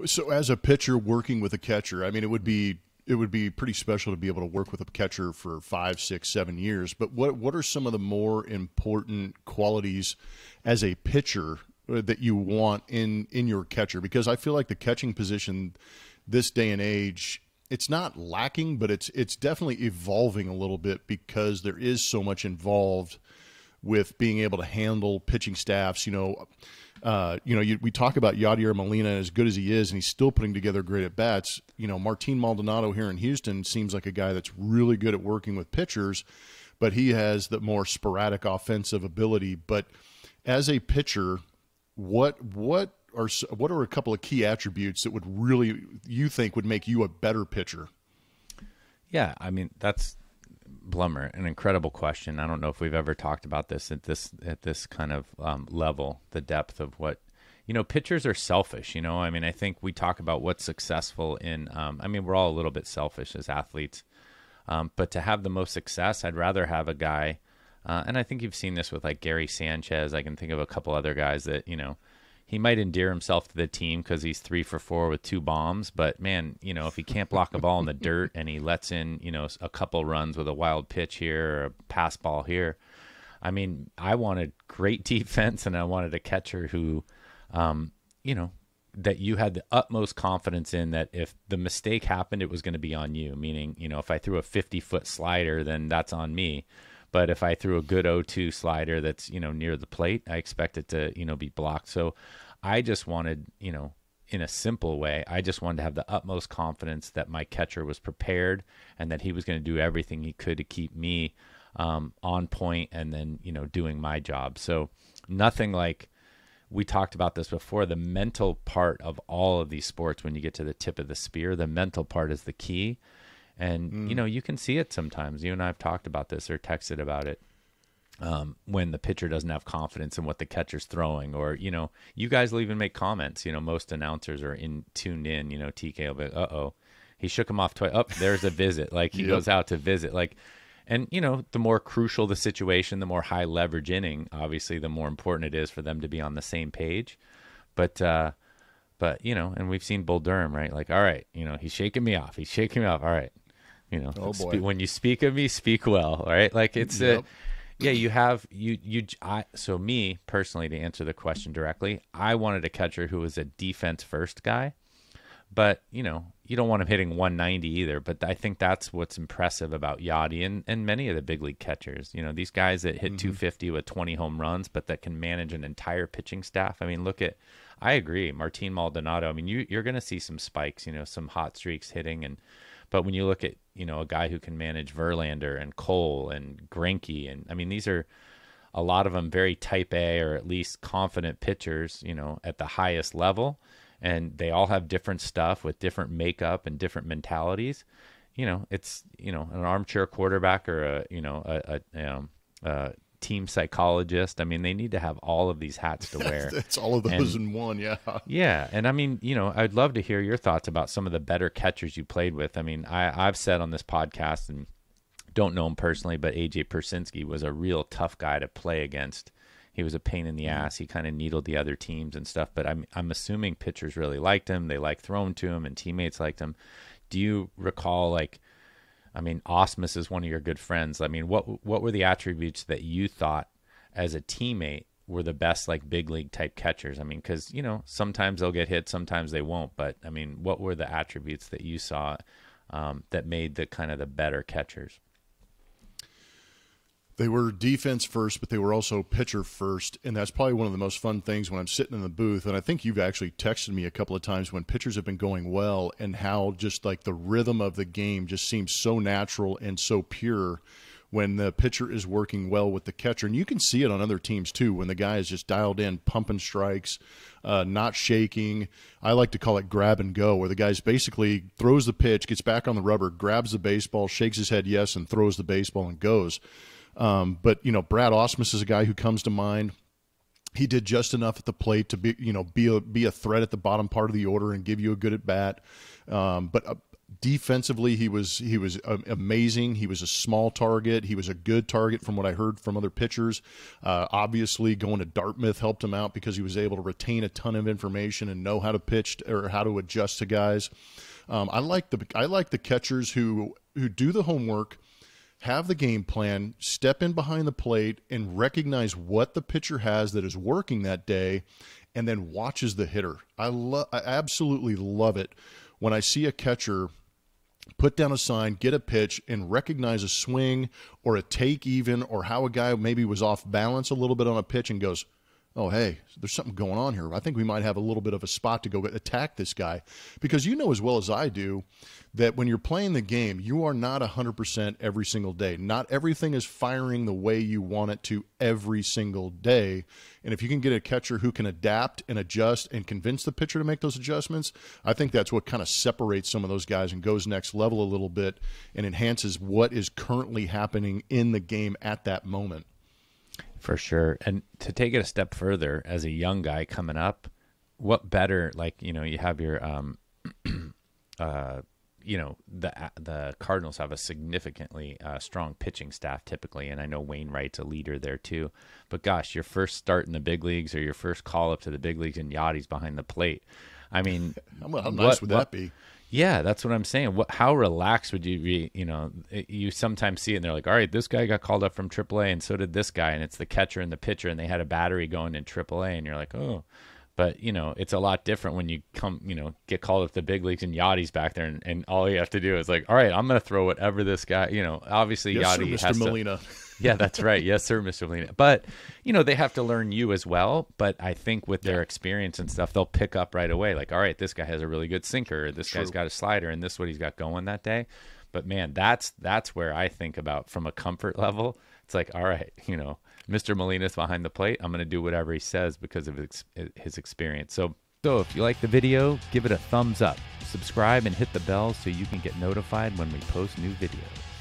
So as a pitcher working with a catcher, I mean, it would be pretty special to be able to work with a catcher for 5, 6, 7 years. But what are some of the more important qualities as a pitcher that you want in your catcher? Because I feel like the catching position this day and age, it's not lacking, but it's definitely evolving a little bit because there is so much involved with being able to handle pitching staffs. We talk about Yadier Molina, as good as he is, and he's still putting together great at bats. Martin Maldonado here in Houston seems like a guy that's really good at working with pitchers, but he has the more sporadic offensive ability. But as a pitcher, what are a couple of key attributes that would really, you think, would make you a better pitcher? Yeah, I mean, that's Blummer, an incredible question. I don't know if we've ever talked about this at this kind of level, the depth of what, pitchers are selfish, I mean, I think we talk about what's successful in, we're all a little bit selfish as athletes, but to have the most success, I'd rather have a guy, and I think you've seen this with like Gary Sanchez. I can think of a couple other guys that, he might endear himself to the team because he's 3 for 4 with 2 bombs. But, man, if he can't block a ball in the dirt and he lets in, a couple runs with a wild pitch here or a pass ball here, I mean, I wanted great defense and I wanted a catcher who, that you had the utmost confidence in that if the mistake happened, it was going to be on you. Meaning, if I threw a 50-foot slider, then that's on me. But if I threw a good 0-2 slider that's, near the plate, I expect it to, be blocked. So I just wanted, in a simple way, I just wanted to have the utmost confidence that my catcher was prepared and that he was going to do everything he could to keep me on point and then, doing my job. So nothing like, we talked about this before, the mental part of all of these sports, when you get to the tip of the spear, the mental part is the key. And, you can see it sometimes. You and I have talked about this or texted about it when the pitcher doesn't have confidence in what the catcher's throwing. Or, you guys will even make comments. Most announcers are tuned in. TK will be, uh-oh, he shook him off twice. Oh, there's a visit. Like, he goes out to visit. Like, and, the more crucial the situation, the more high leverage inning, obviously, the more important it is for them to be on the same page. But, and we've seen Bull Durham, right? Like, all right, he's shaking me off. He's shaking me off. All right. Oh boy. When you speak of me, speak well, right? Like it's so me personally, to answer the question directly, I wanted a catcher who was a defense first guy, but you don't want him hitting 190 either. But I think that's what's impressive about Yachty and many of the big league catchers, these guys that hit 250 with 20 home runs, but that can manage an entire pitching staff. I mean, I agree. Martin Maldonado, I mean, you're going to see some spikes, some hot streaks hitting. But when you look at, a guy who can manage Verlander and Cole and Greinke, and I mean, these are a lot of them very type A or at least confident pitchers, at the highest level. And they all have different stuff with different makeup and different mentalities. It's, an armchair quarterback or a team psychologist. I mean, they need to have all of these hats to wear. It's all of those in one, yeah. Yeah, and I mean, I'd love to hear your thoughts about some of the better catchers you played with. I mean, I've said on this podcast, and don't know him personally, but AJ Persinski was a real tough guy to play against. He was a pain in the ass. He kind of needled the other teams and stuff, but I'm assuming pitchers really liked him. They liked throwing to him, and teammates liked him. Do you recall, Osmus is one of your good friends. I mean, what were the attributes that you thought as a teammate were the best, big league type catchers? I mean, because, sometimes they'll get hit, sometimes they won't. But, I mean, what were the attributes that you saw that made the kind of the better catchers? They were defense first, but they were also pitcher first, and that's probably one of the most fun things when I'm sitting in the booth. And I think you've actually texted me a couple of times when pitchers have been going well and how just the rhythm of the game just seems so natural and so pure when the pitcher is working well with the catcher. And you can see it on other teams too when the guy is just dialed in, pumping strikes, not shaking. I like to call it grab and go, where the guy's basically throws the pitch, gets back on the rubber, grabs the baseball, shakes his head yes, and throws the baseball and goes. But Brad Osmus is a guy who comes to mind. He did just enough at the plate to be a threat at the bottom part of the order and give you a good at bat. But Defensively, he was amazing. He was a small target. He was a good target from what I heard from other pitchers. Obviously, going to Dartmouth helped him out because he was able to retain a ton of information and know how to pitch or how to adjust to guys. I like the catchers who do the homework, have the game plan, step in behind the plate, and recognize what the pitcher has that is working that day, and then watches the hitter. I absolutely love it when I see a catcher put down a sign, get a pitch, and recognize a swing or a take even, or how a guy maybe was off balance a little bit on a pitch and goes, oh, hey, there's something going on here. I think we might have a little bit of a spot to go attack this guy. Because you know as well as I do that when you're playing the game, you are not 100% every single day. Not everything is firing the way you want it to every single day. And if you can get a catcher who can adapt and adjust and convince the pitcher to make those adjustments, I think that's what kind of separates some of those guys and goes next level a little bit and enhances what is currently happening in the game at that moment. For sure. And to take it a step further, as a young guy coming up, what better, like, you know, you have your, you know, the Cardinals have a significantly strong pitching staff typically, and I know Wainwright's a leader there too. But gosh, your first start in the big leagues or your first call up to the big leagues and Yachty's behind the plate. I mean, how nice would that be? Yeah, that's what I'm saying. How relaxed would you be? You know, you sometimes see it and they're like, all right, this guy got called up from AAA and so did this guy, and it's the catcher and the pitcher, and they had a battery going in AAA, and you're like, oh. But, you know, it's a lot different when you come, you know, get called up to the big leagues and Yachty's back there, and all you have to do is like, all right, I'm going to throw whatever this guy, you know, obviously yes, Yachty sir, has Mr. Molina. Yeah, that's right. Yes, sir, Mr. Molina. But, you know, they have to learn you as well. But I think with their experience and stuff, they'll pick up right away. Like, all right, this guy has a really good sinker. Or this guy's got a slider, and this is what he's got going that day. But, man, that's where I think about from a comfort level. It's like, all right, you know, Mr. Molina's behind the plate. I'm going to do whatever he says because of his experience. So if you like the video, give it a thumbs up. Subscribe and hit the bell so you can get notified when we post new videos.